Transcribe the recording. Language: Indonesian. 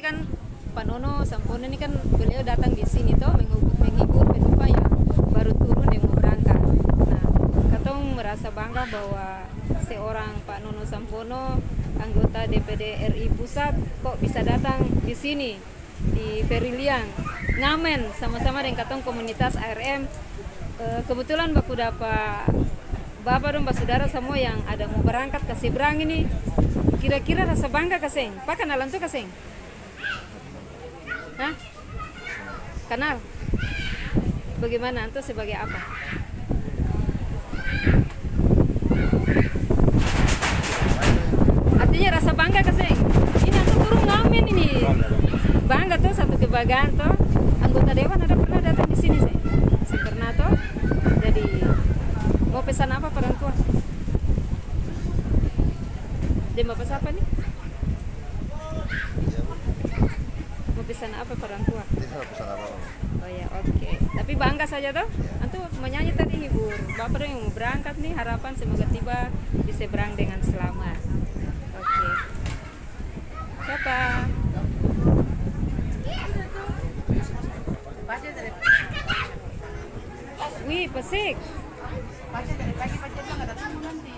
ini kan Pak Nono Sampono ini kan beliau datang di sini toh menghibur penumpang yang baru turun yang mau berangkat. Nah, katong merasa bangga bahwa seorang Pak Nono Sampono, anggota DPD RI Pusat, kok bisa datang di sini di Feriliang ngamen sama-sama dengan katong komunitas ARM. Kebetulan baku dapat Bapak dan Mbak Saudara semua yang ada mau berangkat ke seberang ini. Kira-kira rasa bangga kaseng? Pak kenalan tuh kaseng? Hah? Kenal? Bagaimana? Anto sebagai apa? Artinya rasa bangga kaseng? Ini Anto turun ngamen ini. Bangga tuh satu kebanggaan tuh. Anggota dewan ada pernah datang di sini sih? Saya pernah tuh. Jadi mau pesan apa orang tua? Dia mau pesan apa nih? Mau pesan apa orang tua? Tidak pesan apa. Oh ya, oke. Tapi bangga saja toh? Antu menyanyi tadi hibur. Bapak yang mau berangkat nih, harapan semoga tiba di seberang dengan selamat. Oke. Siapa? Wih, pesik. Baca dari pagi baca nggak datang nanti.